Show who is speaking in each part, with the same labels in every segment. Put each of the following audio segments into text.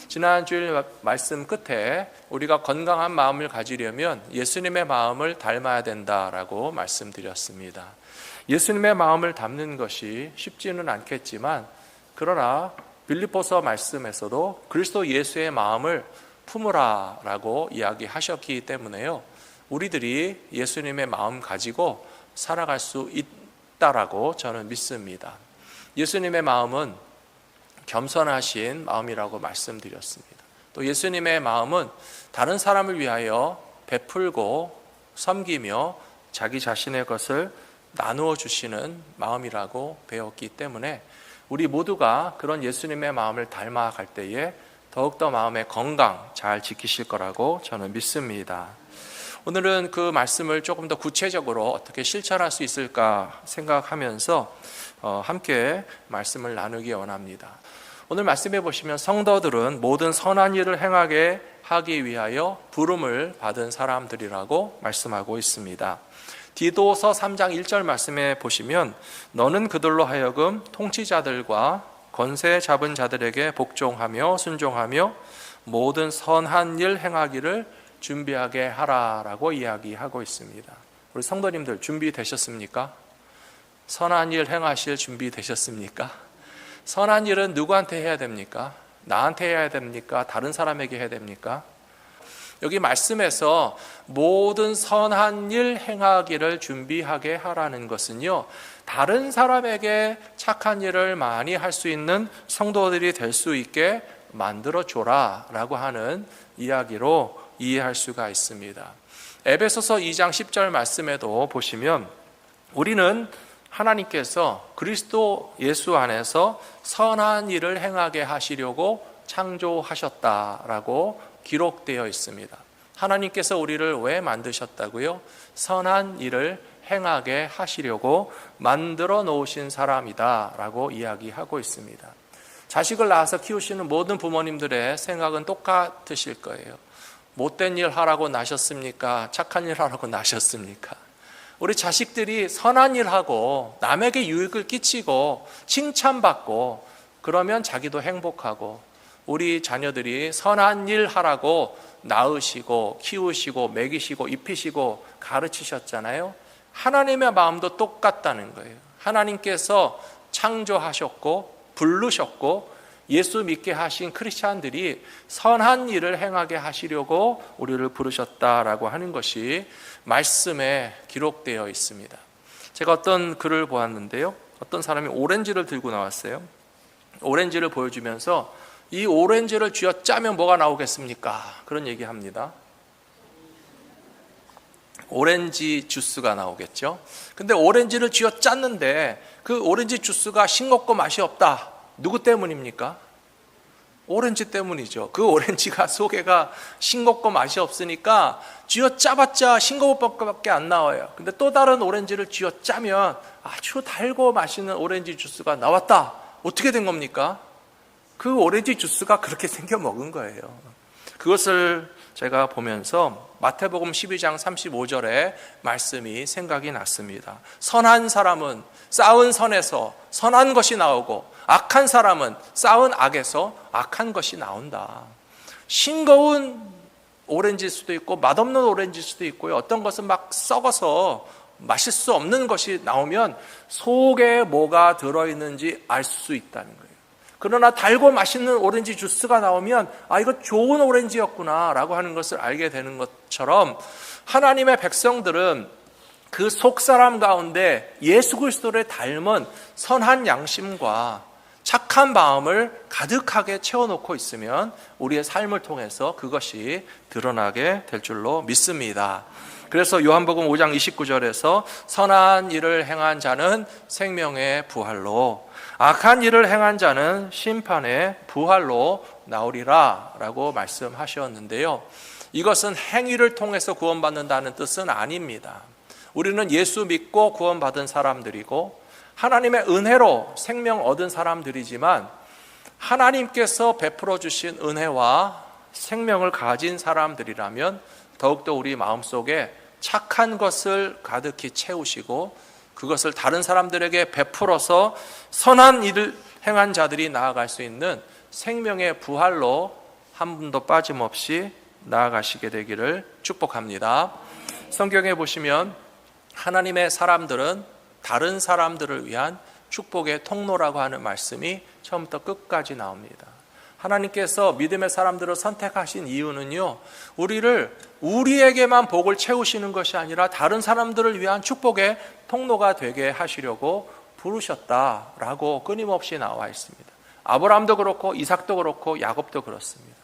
Speaker 1: 지난 주일 말씀 끝에 우리가 건강한 마음을 가지려면 예수님의 마음을 닮아야 된다라고 말씀드렸습니다. 예수님의 마음을 닮는 것이 쉽지는 않겠지만, 그러나 빌립보서 말씀에서도 그리스도 예수의 마음을 품으라라고 이야기하셨기 때문에요, 우리들이 예수님의 마음 가지고 살아갈 수 있다라고 저는 믿습니다. 예수님의 마음은 겸손하신 마음이라고 말씀드렸습니다. 또 예수님의 마음은 다른 사람을 위하여 베풀고 섬기며 자기 자신의 것을 나누어 주시는 마음이라고 배웠기 때문에 우리 모두가 그런 예수님의 마음을 닮아갈 때에 더욱더 마음의 건강 잘 지키실 거라고 저는 믿습니다. 오늘은 그 말씀을 조금 더 구체적으로 어떻게 실천할 수 있을까 생각하면서 함께 말씀을 나누기 원합니다. 오늘 말씀해 보시면 성도들은 모든 선한 일을 행하게 하기 위하여 부름을 받은 사람들이라고 말씀하고 있습니다. 디도서 3장 1절 말씀에 보시면 너는 그들로 하여금 통치자들과 권세 잡은 자들에게 복종하며 순종하며 모든 선한 일 행하기를 준비하게 하라라고 이야기하고 있습니다. 우리 성도님들 준비되셨습니까? 선한 일 행하실 준비 되셨습니까? 선한 일은 누구한테 해야 됩니까? 나한테 해야 됩니까? 다른 사람에게 해야 됩니까? 여기 말씀에서 모든 선한 일 행하기를 준비하게 하라는 것은요, 다른 사람에게 착한 일을 많이 할 수 있는 성도들이 될 수 있게 만들어줘라 라고 하는 이야기로 이해할 수가 있습니다. 에베소서 2장 10절 말씀에도 보시면 우리는 하나님께서 그리스도 예수 안에서 선한 일을 행하게 하시려고 창조하셨다라고 기록되어 있습니다. 하나님께서 우리를 왜 만드셨다고요? 선한 일을 행하게 하시려고 만들어 놓으신 사람이다 라고 이야기하고 있습니다. 자식을 낳아서 키우시는 모든 부모님들의 생각은 똑같으실 거예요. 못된 일 하라고 나셨습니까? 착한 일 하라고 나셨습니까? 우리 자식들이 선한 일 하고 남에게 유익을 끼치고 칭찬받고 그러면 자기도 행복하고, 우리 자녀들이 선한 일 하라고 낳으시고 키우시고 먹이시고 입히시고 가르치셨잖아요. 하나님의 마음도 똑같다는 거예요. 하나님께서 창조하셨고 부르셨고 예수 믿게 하신 크리스찬들이 선한 일을 행하게 하시려고 우리를 부르셨다라고 하는 것이 말씀에 기록되어 있습니다. 제가 어떤 글을 보았는데요, 어떤 사람이 오렌지를 들고 나왔어요. 오렌지를 보여주면서 이 오렌지를 쥐어짜면 뭐가 나오겠습니까? 그런 얘기합니다. 오렌지 주스가 나오겠죠. 근데 오렌지를 쥐어짰는데 그 오렌지 주스가 싱겁고 맛이 없다. 누구 때문입니까? 오렌지 때문이죠. 그 오렌지가 속에가 싱겁고 맛이 없으니까 쥐어짜봤자 싱거울 밖에 안 나와요. 근데 또 다른 오렌지를 쥐어짜면 아주 달고 맛있는 오렌지 주스가 나왔다. 어떻게 된 겁니까? 그 오렌지 주스가 그렇게 생겨 먹은 거예요. 그것을 제가 보면서 마태복음 12장 35절의 말씀이 생각이 났습니다. 선한 사람은 쌓은 선에서 선한 것이 나오고 악한 사람은 쌓은 악에서 악한 것이 나온다. 싱거운 오렌지일 수도 있고 맛없는 오렌지일 수도 있고요. 어떤 것은 막 썩어서 마실 수 없는 것이 나오면 속에 뭐가 들어있는지 알 수 있다는 거예요. 그러나 달고 맛있는 오렌지 주스가 나오면 이거 좋은 오렌지였구나 라고 하는 것을 알게 되는 것처럼 하나님의 백성들은 그 속사람 가운데 예수 그리스도를 닮은 선한 양심과 착한 마음을 가득하게 채워놓고 있으면 우리의 삶을 통해서 그것이 드러나게 될 줄로 믿습니다. 그래서 요한복음 5장 29절에서 선한 일을 행한 자는 생명의 부활로, 악한 일을 행한 자는 심판의 부활로 나오리라 라고 말씀하셨는데요, 이것은 행위를 통해서 구원받는다는 뜻은 아닙니다. 우리는 예수 믿고 구원받은 사람들이고 하나님의 은혜로 생명 얻은 사람들이지만 하나님께서 베풀어 주신 은혜와 생명을 가진 사람들이라면 더욱더 우리 마음속에 착한 것을 가득히 채우시고 그것을 다른 사람들에게 베풀어서 선한 일을 행한 자들이 나아갈 수 있는 생명의 부활로 한 분도 빠짐없이 나아가시게 되기를 축복합니다. 성경에 보시면 하나님의 사람들은 다른 사람들을 위한 축복의 통로라고 하는 말씀이 처음부터 끝까지 나옵니다. 하나님께서 믿음의 사람들을 선택하신 이유는요, 우리에게만 복을 채우시는 것이 아니라 다른 사람들을 위한 축복의 통로가 되게 하시려고 부르셨다라고 끊임없이 나와 있습니다. 아브라함도 그렇고 이삭도 그렇고 야곱도 그렇습니다.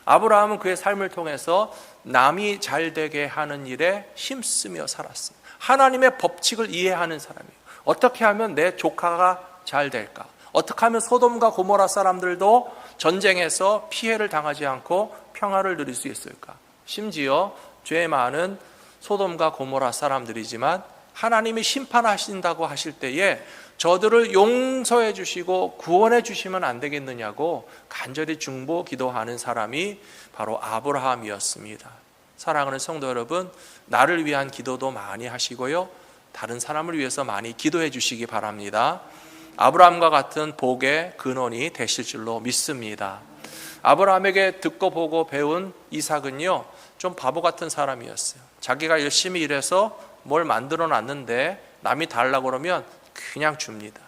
Speaker 1: 아브라함은 그의 삶을 통해서 남이 잘 되게 하는 일에 힘쓰며 살았습니다. 하나님의 법칙을 이해하는 사람이에요. 어떻게 하면 내 조카가 잘 될까? 어떻게 하면 소돔과 고모라 사람들도 전쟁에서 피해를 당하지 않고 평화를 누릴 수 있을까? 심지어 죄 많은 소돔과 고모라 사람들이지만 하나님이 심판하신다고 하실 때에 저들을 용서해 주시고 구원해 주시면 안 되겠느냐고 간절히 중보 기도하는 사람이 바로 아브라함이었습니다. 사랑하는 성도 여러분, 나를 위한 기도도 많이 하시고요, 다른 사람을 위해서 많이 기도해 주시기 바랍니다. 아브라함과 같은 복의 근원이 되실 줄로 믿습니다. 아브라함에게 듣고 보고 배운 이삭은요, 좀 바보 같은 사람이었어요. 자기가 열심히 일해서 뭘 만들어 놨는데 남이 달라고 그러면 그냥 줍니다.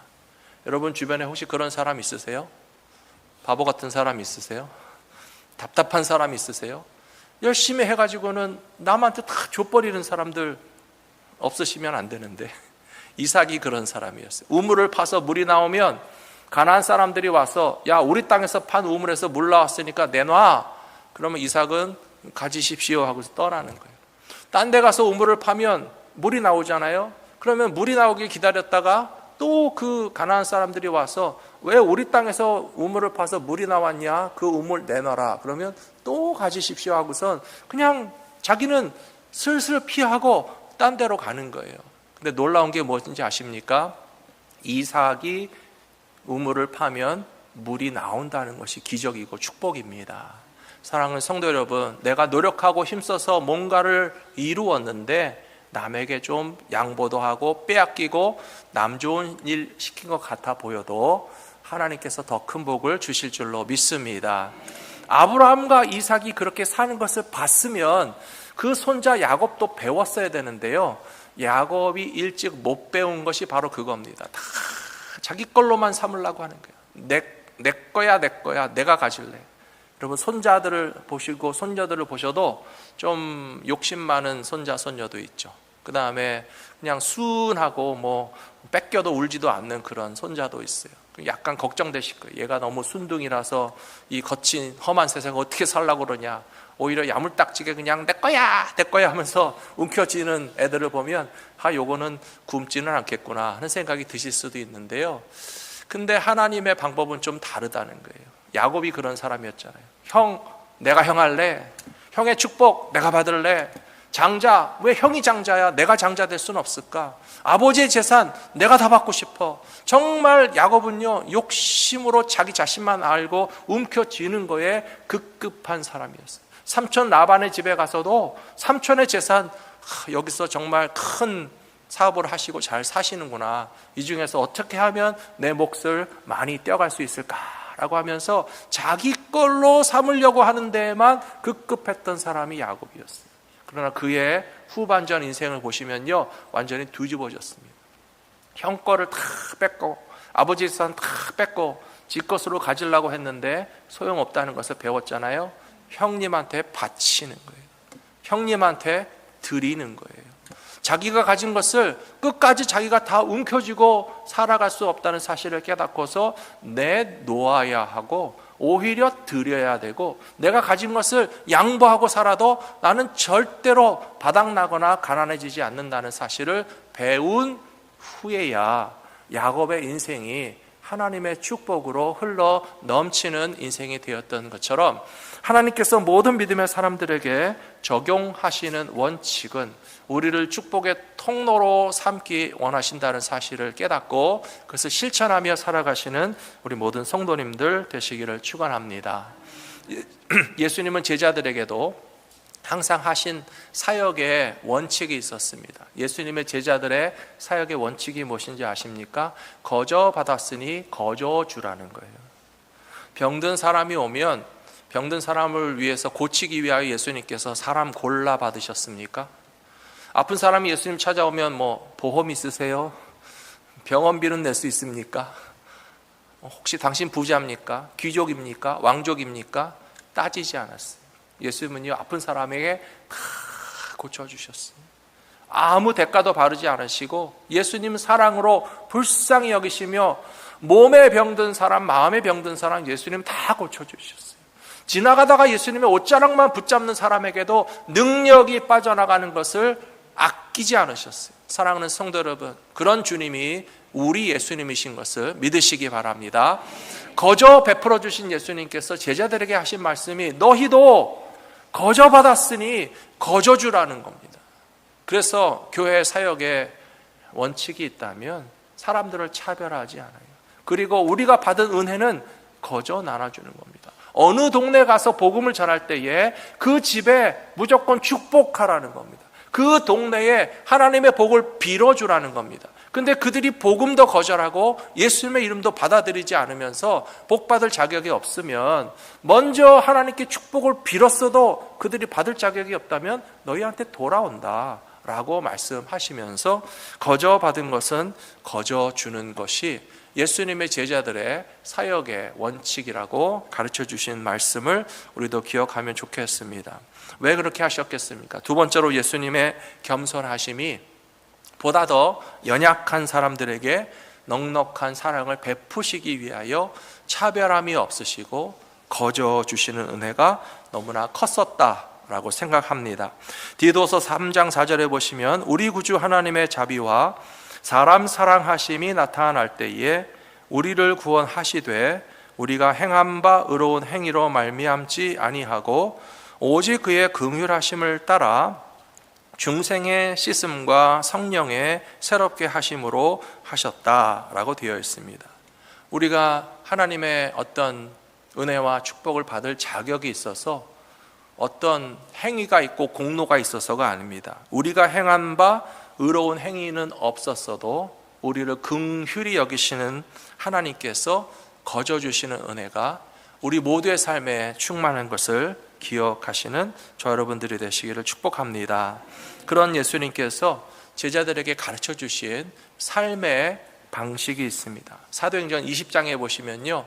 Speaker 1: 여러분 주변에 혹시 그런 사람 있으세요? 바보 같은 사람 있으세요? 답답한 사람 있으세요? 열심히 해가지고는 남한테 다 줘버리는 사람들 없으시면 안 되는데, 이삭이 그런 사람이었어요. 우물을 파서 물이 나오면 가나안 사람들이 와서 야, 우리 땅에서 판 우물에서 물 나왔으니까 내놔. 그러면 이삭은 가지십시오 하고 떠나는 거예요. 딴 데 가서 우물을 파면 물이 나오잖아요. 그러면 물이 나오길 기다렸다가 또 그 가나안 사람들이 와서 왜 우리 땅에서 우물을 파서 물이 나왔냐, 그 우물 내놔라. 그러면 또 가지십시오 하고선 그냥 자기는 슬슬 피하고 딴 데로 가는 거예요. 근데 놀라운 게 무엇인지 아십니까? 이삭이 우물을 파면 물이 나온다는 것이 기적이고 축복입니다. 사랑하는 성도 여러분, 내가 노력하고 힘써서 뭔가를 이루었는데 남에게 좀 양보도 하고 빼앗기고 남 좋은 일 시킨 것 같아 보여도 하나님께서 더 큰 복을 주실 줄로 믿습니다. 아브라함과 이삭이 그렇게 사는 것을 봤으면 그 손자 야곱도 배웠어야 되는데요, 야곱이 일찍 못 배운 것이 바로 그겁니다. 다 자기 걸로만 삼으려고 하는 거예요. 내 거야, 내가 가질래. 여러분 손자들을 보시고 손녀들을 보셔도 좀 욕심 많은 손자 손녀도 있죠. 그 다음에 그냥 순하고 뭐 뺏겨도 울지도 않는 그런 손자도 있어요. 약간 걱정되실 거예요. 얘가 너무 순둥이라서 이 거친 험한 세상을 어떻게 살려고 그러냐, 오히려 야물딱지게 그냥 내 거야 하면서 움켜쥐는 애들을 보면 요거는 굶지는 않겠구나 하는 생각이 드실 수도 있는데요, 근데 하나님의 방법은 좀 다르다는 거예요. 야곱이 그런 사람이었잖아요. 형, 내가 형 할래. 형의 축복 내가 받을래. 장자, 왜 형이 장자야? 내가 장자 될 수는 없을까? 아버지의 재산 내가 다 받고 싶어. 정말 야곱은요, 욕심으로 자기 자신만 알고 움켜쥐는 거에 급급한 사람이었어요. 삼촌 라반의 집에 가서도 삼촌의 재산, 여기서 정말 큰 사업을 하시고 잘 사시는구나, 이 중에서 어떻게 하면 내 몫을 많이 떼어갈 수 있을까라고 하면서 자기 걸로 삼으려고 하는 데에만 급급했던 사람이 야곱이었어요. 그러나 그의 후반전 인생을 보시면요, 완전히 뒤집어졌습니다. 형 거를 다 뺏고 아버지 재산 다 뺏고 지 것으로 가지려고 했는데 소용없다는 것을 배웠잖아요. 형님한테 바치는 거예요. 형님한테 드리는 거예요. 자기가 가진 것을 끝까지 자기가 다 움켜쥐고 살아갈 수 없다는 사실을 깨닫고서 내놓아야 하고 오히려 드려야 되고, 내가 가진 것을 양보하고 살아도 나는 절대로 바닥나거나 가난해지지 않는다는 사실을 배운 후에야 야곱의 인생이 하나님의 축복으로 흘러 넘치는 인생이 되었던 것처럼, 하나님께서 모든 믿음의 사람들에게 적용하시는 원칙은 우리를 축복의 통로로 삼기 원하신다는 사실을 깨닫고 그것을 실천하며 살아가시는 우리 모든 성도님들 되시기를 축원합니다. 예수님은 제자들에게도 항상 하신 사역의 원칙이 있었습니다. 예수님의 제자들의 사역의 원칙이 무엇인지 아십니까? 거저 받았으니 거저 주라는 거예요. 병든 사람이 오면 병든 사람을 위해서 고치기 위하여 예수님께서 사람 골라 받으셨습니까? 아픈 사람이 예수님 찾아오면 뭐 보험 있으세요? 병원비는 낼 수 있습니까? 혹시 당신 부자입니까? 귀족입니까? 왕족입니까? 따지지 않았어요. 예수님은요, 아픈 사람에게 다 고쳐주셨어요. 아무 대가도 바르지 않으시고 예수님 사랑으로 불쌍히 여기시며 몸에 병든 사람, 마음에 병든 사람 예수님 다 고쳐주셨어요. 지나가다가 예수님의 옷자락만 붙잡는 사람에게도 능력이 빠져나가는 것을 아끼지 않으셨어요. 사랑하는 성도 여러분, 그런 주님이 우리 예수님이신 것을 믿으시기 바랍니다. 거저 베풀어 주신 예수님께서 제자들에게 하신 말씀이 너희도 거저 받았으니 거저 주라는 겁니다. 그래서 교회 사역에 원칙이 있다면 사람들을 차별하지 않아요. 그리고 우리가 받은 은혜는 거저 나눠주는 겁니다. 어느 동네 가서 복음을 전할 때에 그 집에 무조건 축복하라는 겁니다. 그 동네에 하나님의 복을 빌어주라는 겁니다. 근데 그들이 복음도 거절하고 예수님의 이름도 받아들이지 않으면서 복받을 자격이 없으면 먼저 하나님께 축복을 빌었어도 그들이 받을 자격이 없다면 너희한테 돌아온다 라고 말씀하시면서 거저 받은 것은 거저 주는 것이 예수님의 제자들의 사역의 원칙이라고 가르쳐 주신 말씀을 우리도 기억하면 좋겠습니다. 왜 그렇게 하셨겠습니까? 두 번째로 예수님의 겸손하심이 보다 더 연약한 사람들에게 넉넉한 사랑을 베푸시기 위하여 차별함이 없으시고 거저 주시는 은혜가 너무나 컸었다라고 생각합니다. 디도서 3장 4절에 보시면 우리 구주 하나님의 자비와 사람 사랑하심이 나타날 때에 우리를 구원하시되 우리가 행한 바 의로운 행위로 말미암지 아니하고 오직 그의 긍휼하심을 따라 중생의 씻음과 성령의 새롭게 하심으로 하셨다라고 되어 있습니다. 우리가 하나님의 어떤 은혜와 축복을 받을 자격이 있어서 어떤 행위가 있고 공로가 있어서가 아닙니다. 우리가 행한 바 의로운 행위는 없었어도 우리를 긍휼히 여기시는 하나님께서 거저 주시는 은혜가 우리 모두의 삶에 충만한 것을 기억하시는 저 여러분들이 되시기를 축복합니다. 그런 예수님께서 제자들에게 가르쳐 주신 삶의 방식이 있습니다. 사도행전 20장에 보시면요,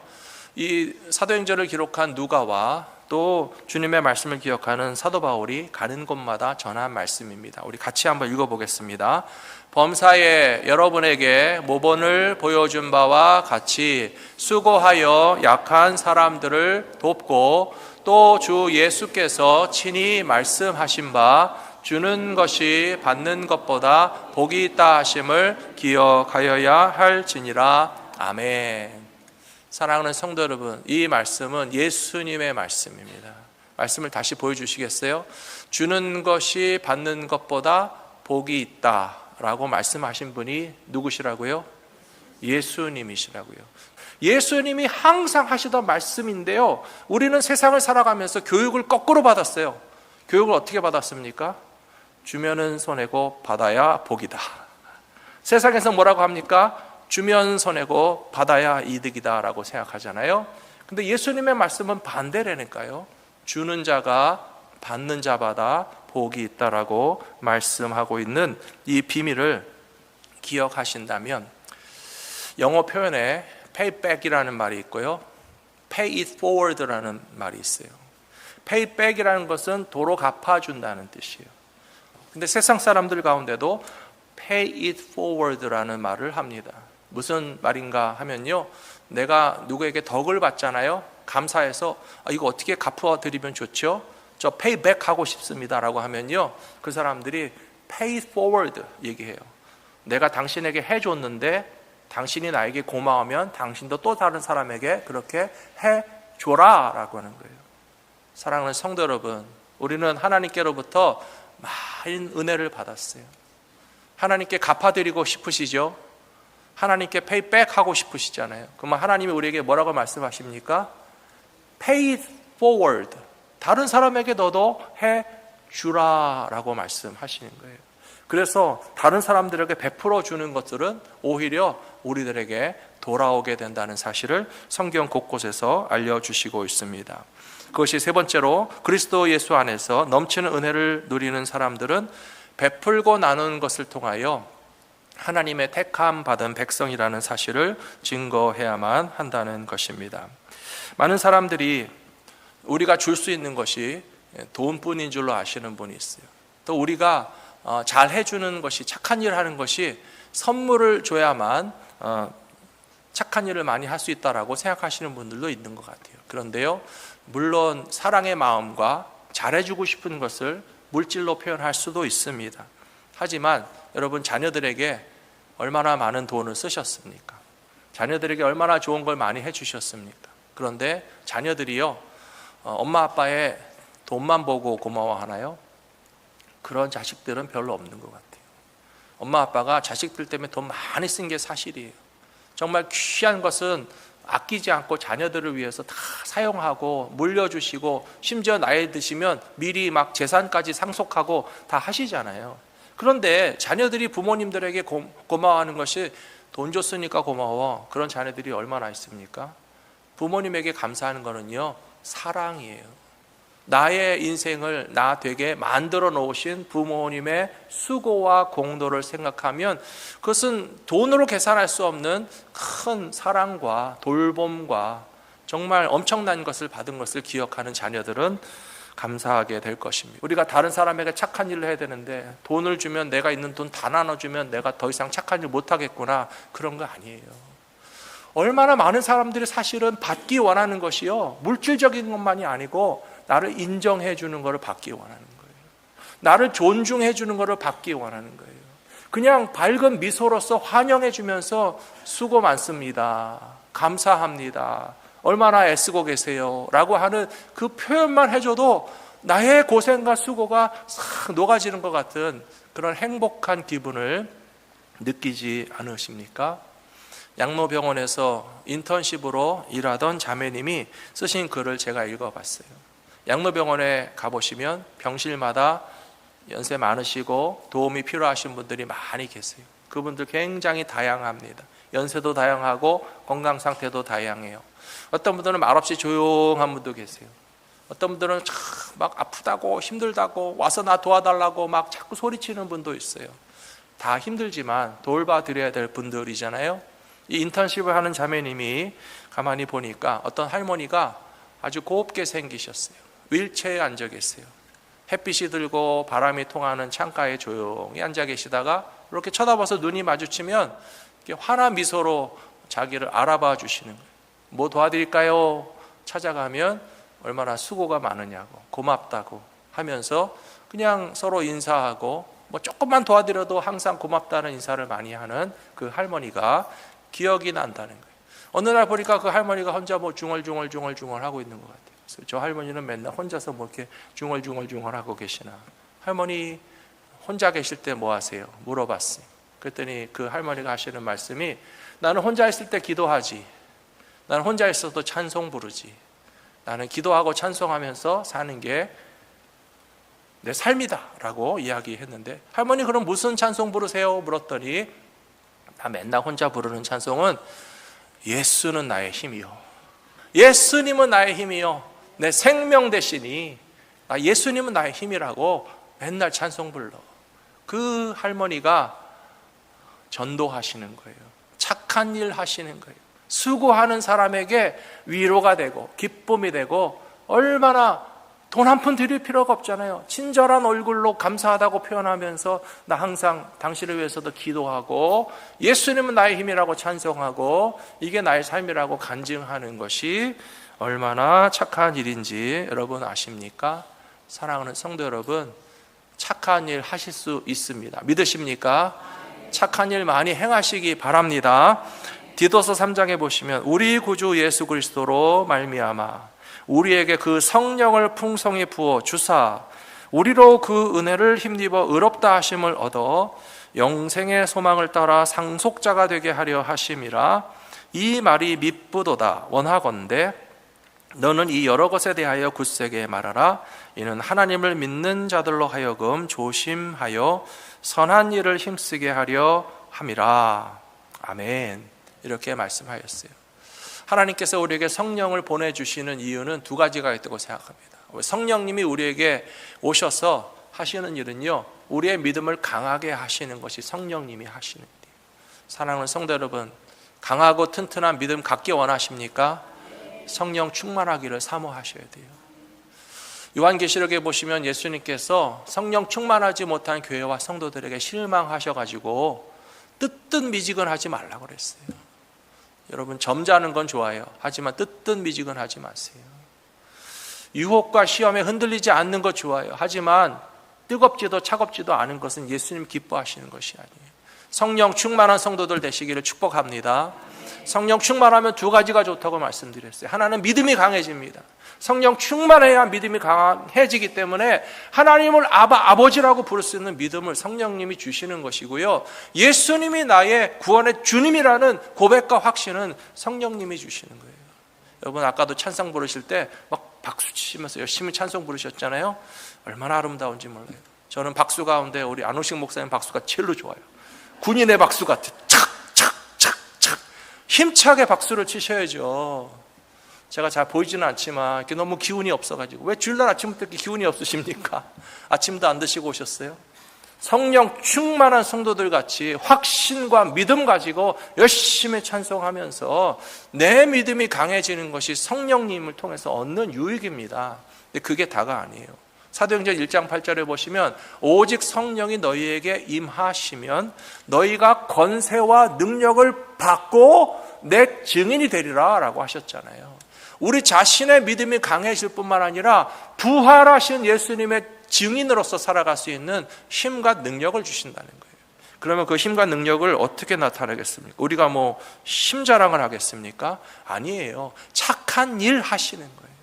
Speaker 1: 이 사도행전을 기록한 누가와 또 주님의 말씀을 기억하는 사도 바울이 가는 곳마다 전한 말씀입니다. 우리 같이 한번 읽어보겠습니다. 범사에 여러분에게 모본을 보여준 바와 같이 수고하여 약한 사람들을 돕고 또 주 예수께서 친히 말씀하신 바 주는 것이 받는 것보다 복이 있다 하심을 기억하여야 할지니라. 아멘. 사랑하는 성도 여러분, 이 말씀은 예수님의 말씀입니다. 말씀을 다시 보여주시겠어요? 주는 것이 받는 것보다 복이 있다라고 말씀하신 분이 누구시라고요? 예수님이시라고요. 예수님이 항상 하시던 말씀인데요, 우리는 세상을 살아가면서 교육을 거꾸로 받았어요. 교육을 어떻게 받았습니까? 주면은 손해고 받아야 복이다. 세상에서 뭐라고 합니까? 주면 손해고 받아야 이득이다 라고 생각하잖아요. 근데 예수님의 말씀은 반대라니까요. 주는 자가 받는 자마다 복이 있다라고 말씀하고 있는 이 비밀을 기억하신다면, 영어 표현에 pay back이라는 말이 있고요, pay it forward라는 말이 있어요. pay back이라는 것은 도로 갚아준다는 뜻이에요. 근데 세상 사람들 가운데도 pay it forward라는 말을 합니다. 무슨 말인가 하면요, 내가 누구에게 덕을 받잖아요. 감사해서 이거 어떻게 갚아드리면 좋죠? 저 pay back 하고 싶습니다 라고 하면요, 그 사람들이 pay it forward 얘기해요. 내가 당신에게 해줬는데 당신이 나에게 고마우면 당신도 또 다른 사람에게 그렇게 해줘라 라고 하는 거예요. 사랑하는 성도 여러분, 우리는 하나님께로부터 많은 은혜를 받았어요. 하나님께 갚아드리고 싶으시죠? 하나님께 페이백 하고 싶으시잖아요. 그러면 하나님이 우리에게 뭐라고 말씀하십니까? Pay it forward. 다른 사람에게 너도 해주라 라고 말씀하시는 거예요. 그래서 다른 사람들에게 베풀어 주는 것들은 오히려 우리들에게 돌아오게 된다는 사실을 성경 곳곳에서 알려주시고 있습니다. 그것이 세 번째로, 그리스도 예수 안에서 넘치는 은혜를 누리는 사람들은 베풀고 나누는 것을 통하여 하나님의 택함 받은 백성이라는 사실을 증거해야만 한다는 것입니다. 많은 사람들이 우리가 줄 수 있는 것이 돈뿐인 줄로 아시는 분이 있어요. 또 우리가 잘 해주는 것이, 착한 일을 하는 것이 선물을 줘야만 착한 일을 많이 할 수 있다라고 생각하시는 분들도 있는 것 같아요. 그런데요, 물론 사랑의 마음과 잘해주고 싶은 것을 물질로 표현할 수도 있습니다. 하지만 여러분, 자녀들에게 얼마나 많은 돈을 쓰셨습니까? 자녀들에게 얼마나 좋은 걸 많이 해주셨습니까? 그런데 자녀들이요, 엄마 아빠의 돈만 보고 고마워하나요? 그런 자식들은 별로 없는 것 같아요. 엄마 아빠가 자식들 때문에 돈 많이 쓴 게 사실이에요. 정말 귀한 것은 아끼지 않고 자녀들을 위해서 다 사용하고 물려주시고, 심지어 나이 드시면 미리 막 재산까지 상속하고 다 하시잖아요. 그런데 자녀들이 부모님들에게 고마워하는 것이 돈 줬으니까 고마워, 그런 자녀들이 얼마나 있습니까? 부모님에게 감사하는 거는요, 사랑이에요. 나의 인생을 나 되게 만들어 놓으신 부모님의 수고와 공로를 생각하면 그것은 돈으로 계산할 수 없는 큰 사랑과 돌봄과 정말 엄청난 것을 받은 것을 기억하는 자녀들은 감사하게 될 것입니다. 우리가 다른 사람에게 착한 일을 해야 되는데 돈을 주면, 내가 있는 돈 다 나눠주면 내가 더 이상 착한 일 못하겠구나, 그런 거 아니에요. 얼마나 많은 사람들이 사실은 받기 원하는 것이요, 물질적인 것만이 아니고 나를 인정해 주는 것을 받기 원하는 거예요. 나를 존중해 주는 것을 받기 원하는 거예요. 그냥 밝은 미소로서 환영해 주면서 수고 많습니다, 감사합니다, 얼마나 애쓰고 계세요 라고 하는 그 표현만 해줘도 나의 고생과 수고가 싹 녹아지는 것 같은 그런 행복한 기분을 느끼지 않으십니까? 양로병원에서 인턴십으로 일하던 자매님이 쓰신 글을 제가 읽어봤어요. 양로병원에 가보시면 병실마다 연세 많으시고 도움이 필요하신 분들이 많이 계세요. 그분들 굉장히 다양합니다. 연세도 다양하고 건강 상태도 다양해요. 어떤 분들은 말없이 조용한 분도 계세요. 어떤 분들은 막 아프다고 힘들다고 와서 나 도와달라고 막 자꾸 소리치는 분도 있어요. 다 힘들지만 돌봐드려야 될 분들이잖아요. 이 인턴십을 하는 자매님이 가만히 보니까 어떤 할머니가 아주 곱게 생기셨어요. 윌체어에 앉아 계세요. 햇빛이 들고 바람이 통하는 창가에 조용히 앉아 계시다가 이렇게 쳐다봐서 눈이 마주치면 환한 미소로 자기를 알아봐 주시는 거예요. 뭐 도와드릴까요? 찾아가면 얼마나 수고가 많으냐고, 고맙다고 하면서 그냥 서로 인사하고, 뭐 조금만 도와드려도 항상 고맙다는 인사를 많이 하는 그 할머니가 기억이 난다는 거예요. 어느 날 보니까 그 할머니가 혼자 뭐 중얼중얼 하고 있는 것 같아요. 그래서 저 할머니는 맨날 혼자서 뭐 이렇게 중얼중얼 하고 계시나, 할머니 혼자 계실 때 뭐 하세요? 물어봤어요. 그랬더니 그 할머니가 하시는 말씀이, 나는 혼자 있을 때 기도하지, 나는 혼자 있어도 찬송 부르지, 나는 기도하고 찬송하면서 사는 게 내 삶이다 라고 이야기했는데, 할머니 그럼 무슨 찬송 부르세요? 물었더니, 나 맨날 혼자 부르는 찬송은 예수는 나의 힘이요, 예수님은 나의 힘이요, 내 생명 되시니 예수님은 나의 힘이라고 맨날 찬송 불러. 그 할머니가 전도하시는 거예요. 착한 일 하시는 거예요. 수고하는 사람에게 위로가 되고 기쁨이 되고, 얼마나 돈 한 푼 드릴 필요가 없잖아요. 친절한 얼굴로 감사하다고 표현하면서 나 항상 당신을 위해서도 기도하고 예수님은 나의 힘이라고 찬송하고, 이게 나의 삶이라고 간증하는 것이 얼마나 착한 일인지 여러분 아십니까? 사랑하는 성도 여러분, 착한 일 하실 수 있습니다. 믿으십니까? 착한 일 많이 행하시기 바랍니다. 디도서 3장에 보시면, 우리 구주 예수 그리스도로 말미암아 우리에게 그 성령을 풍성히 부어 주사 우리로 그 은혜를 힘입어 의롭다 하심을 얻어 영생의 소망을 따라 상속자가 되게 하려 하심이라. 이 말이 밉부도다. 원하건대 너는 이 여러 것에 대하여 굳세게 말하라. 이는 하나님을 믿는 자들로 하여금 조심하여 선한 일을 힘쓰게 하려 함이라. 아멘. 이렇게 말씀하였어요. 하나님께서 우리에게 성령을 보내주시는 이유는 두 가지가 있다고 생각합니다. 성령님이 우리에게 오셔서 하시는 일은요, 우리의 믿음을 강하게 하시는 것이 성령님이 하시는 일이에요. 사랑하는 성도 여러분, 강하고 튼튼한 믿음 갖기 원하십니까? 성령 충만하기를 사모하셔야 돼요. 요한계시록에 보시면 예수님께서 성령 충만하지 못한 교회와 성도들에게 실망하셔가지고 뜨뜻 미지근하지 말라고 그랬어요. 여러분, 점잖은 건 좋아요. 하지만 뜨뜻 미지근하지 마세요. 유혹과 시험에 흔들리지 않는 것 좋아요. 하지만 뜨겁지도 차갑지도 않은 것은 예수님 기뻐하시는 것이 아니에요. 성령 충만한 성도들 되시기를 축복합니다. 성령 충만하면 두 가지가 좋다고 말씀드렸어요. 하나는 믿음이 강해집니다. 성령 충만해야 믿음이 강해지기 때문에 하나님을 아버지라고 부를 수 있는 믿음을 성령님이 주시는 것이고요, 예수님이 나의 구원의 주님이라는 고백과 확신은 성령님이 주시는 거예요. 여러분, 아까도 찬송 부르실 때 막 박수 치시면서 열심히 찬송 부르셨잖아요. 얼마나 아름다운지 몰라요. 저는 박수 가운데 우리 안호식 목사님 박수가 제일로 좋아요. 군인의 박수 같아. 착착착착 힘차게 박수를 치셔야죠. 제가 잘 보이지는 않지만 이렇게 너무 기운이 없어가지고. 왜 주일날 아침부터 이렇게 기운이 없으십니까? 아침도 안 드시고 오셨어요? 성령 충만한 성도들 같이 확신과 믿음 가지고 열심히 찬송하면서 내 믿음이 강해지는 것이 성령님을 통해서 얻는 유익입니다. 근데 그게 다가 아니에요. 사도행전 1장 8절에 보시면 오직 성령이 너희에게 임하시면 너희가 권세와 능력을 받고 내 증인이 되리라 라고 하셨잖아요. 우리 자신의 믿음이 강해질 뿐만 아니라 부활하신 예수님의 증인으로서 살아갈 수 있는 힘과 능력을 주신다는 거예요. 그러면 그 힘과 능력을 어떻게 나타내겠습니까? 우리가 뭐 힘자랑을 하겠습니까? 아니에요. 착한 일 하시는 거예요.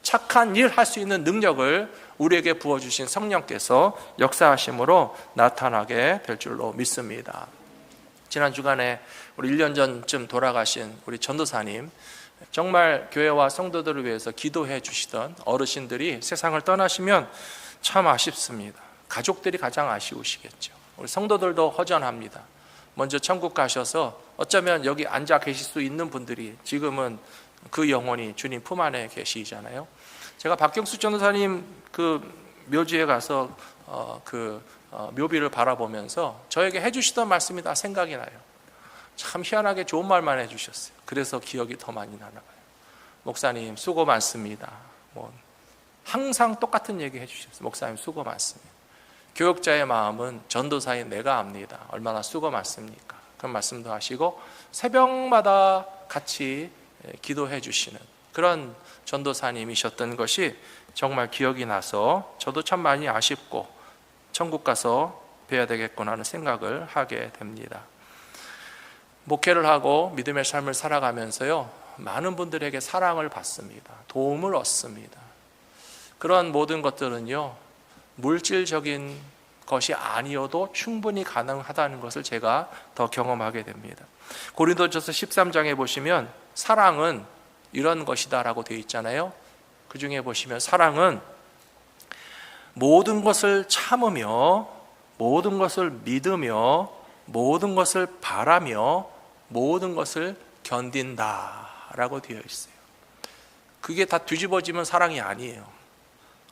Speaker 1: 착한 일 할 수 있는 능력을 우리에게 부어주신 성령께서 역사하심으로 나타나게 될 줄로 믿습니다. 지난 주간에 우리 1년 전쯤 돌아가신 우리 전도사님, 정말 교회와 성도들을 위해서 기도해 주시던 어르신들이 세상을 떠나시면 참 아쉽습니다. 가족들이 가장 아쉬우시겠죠. 우리 성도들도 허전합니다. 먼저 천국 가셔서 어쩌면 여기 앉아 계실 수 있는 분들이 지금은 그 영혼이 주님 품 안에 계시잖아요. 제가 박경수 전도사님 그 묘지에 가서 묘비를 바라보면서 저에게 해주시던 말씀이 다 생각이 나요. 참 희한하게 좋은 말만 해주셨어요. 그래서 기억이 더 많이 나나 봐요. 목사님 수고 많습니다. 항상 똑같은 얘기 해주셨어요. 목사님 수고 많습니다. 교역자의 마음은 전도사인 내가 압니다. 얼마나 수고 많습니까? 그런 말씀도 하시고 새벽마다 같이 기도해 주시는 그런 전도사님이셨던 것이 정말 기억이 나서 저도 참 많이 아쉽고 천국 가서 뵈야 되겠구나 하는 생각을 하게 됩니다. 목회를 하고 믿음의 삶을 살아가면서요, 많은 분들에게 사랑을 받습니다. 도움을 얻습니다. 그런 모든 것들은요, 물질적인 것이 아니어도 충분히 가능하다는 것을 제가 더 경험하게 됩니다. 고린도전서 13장에 보시면 사랑은 이런 것이다라고 되어 있잖아요. 그 중에 보시면 사랑은 모든 것을 참으며 모든 것을 믿으며 모든 것을 바라며 모든 것을 견딘다라고 되어 있어요. 그게 다 뒤집어지면 사랑이 아니에요.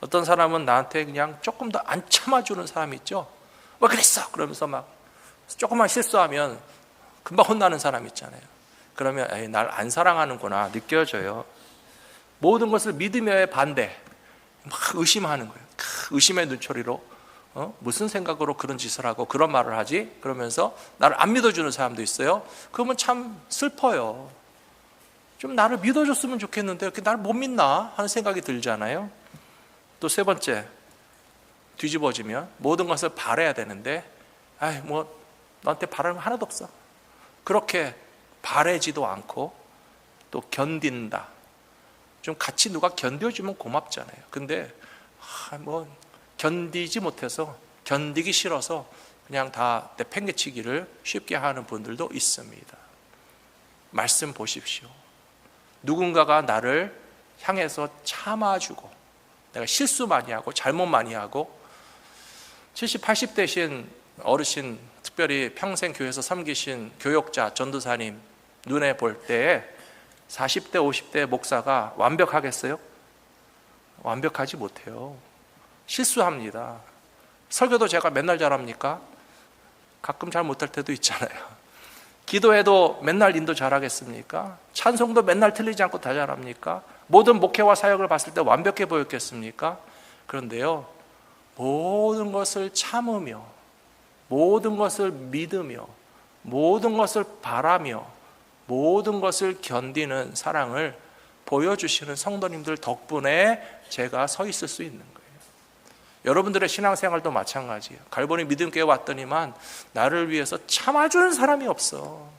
Speaker 1: 어떤 사람은 나한테 그냥 조금 더 안 참아주는 사람이 있죠. 왜 그랬어? 그러면서 막 조금만 실수하면 금방 혼나는 사람 있잖아요. 그러면 날 안 사랑하는구나 느껴져요. 모든 것을 믿으며의 반대, 막 의심하는 거예요. 의심의 눈초리로 무슨 생각으로 그런 짓을 하고 그런 말을 하지? 그러면서 나를 안 믿어주는 사람도 있어요. 그러면 참 슬퍼요. 좀 나를 믿어줬으면 좋겠는데 이렇게 나를 못 믿나 하는 생각이 들잖아요. 또 세 번째, 뒤집어지면 모든 것을 바라야 되는데 너한테 바라는 거 하나도 없어. 그렇게 바라지도 않고 또 견딘다. 좀 같이 누가 견뎌주면 고맙잖아요. 근데 견디지 못해서, 견디기 싫어서 그냥 다 내팽개치기를 쉽게 하는 분들도 있습니다. 말씀 보십시오. 누군가가 나를 향해서 참아주고, 내가 실수 많이 하고 잘못 많이 하고 70, 80대신 어르신, 특별히 평생 교회에서 섬기신 교역자, 전도사님 눈에 볼 때 40대, 50대 목사가 완벽하겠어요? 완벽하지 못해요. 실수합니다. 설교도 제가 맨날 잘합니까? 가끔 잘 못할 때도 있잖아요. 기도해도 맨날 인도 잘하겠습니까? 찬송도 맨날 틀리지 않고 다 잘합니까? 모든 목회와 사역을 봤을 때 완벽해 보였겠습니까? 그런데요, 모든 것을 참으며, 모든 것을 믿으며, 모든 것을 바라며, 모든 것을 견디는 사랑을 보여주시는 성도님들 덕분에 제가 서 있을 수 있는 거예요. 여러분들의 신앙생활도 마찬가지예요. 갈보리 믿음교회 왔더니만 나를 위해서 참아주는 사람이 없어.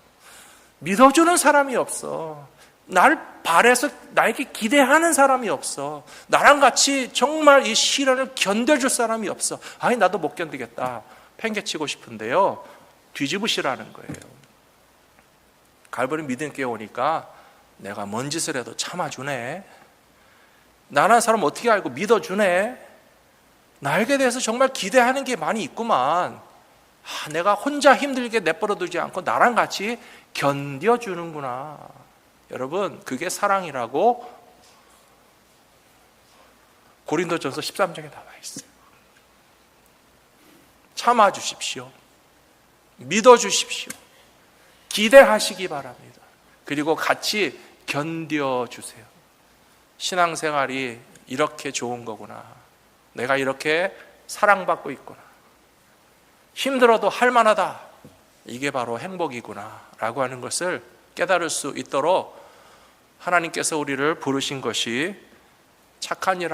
Speaker 1: 믿어주는 사람이 없어. 나를 바래서 나에게 기대하는 사람이 없어. 나랑 같이 정말 이 시련을 견뎌줄 사람이 없어. 아니 나도 못 견디겠다. 팽개치고 싶은데요, 뒤집으시라는 거예요. 갈보리 믿음교회 오니까 내가 뭔 짓을 해도 참아주네. 나라는 사람 어떻게 알고 믿어주네. 나에게 대해서 정말 기대하는 게 많이 있구만. 내가 혼자 힘들게 내버려두지 않고 나랑 같이 견뎌주는구나. 여러분, 그게 사랑이라고 고린도전서 13장에 나와 있어요. 참아주십시오. 믿어주십시오. 기대하시기 바랍니다. 그리고 같이 견뎌주세요. 신앙생활이 이렇게 좋은 거구나. 내가 이렇게 사랑받고 있구나. 힘들어도 할만하다. 이게 바로 행복이구나 라고 하는 것을 깨달을 수 있도록 하나님께서 우리를 부르신 것이 착한 일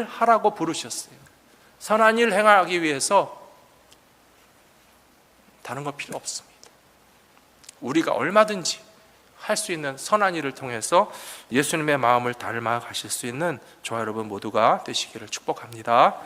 Speaker 1: 하라고 부르셨어요. 선한 일 행하기 위해서 다른 거 필요 없습니다. 우리가 얼마든지 할 수 있는 선한 일을 통해서 예수님의 마음을 닮아 가실 수 있는 저와 여러분 모두가 되시기를 축복합니다.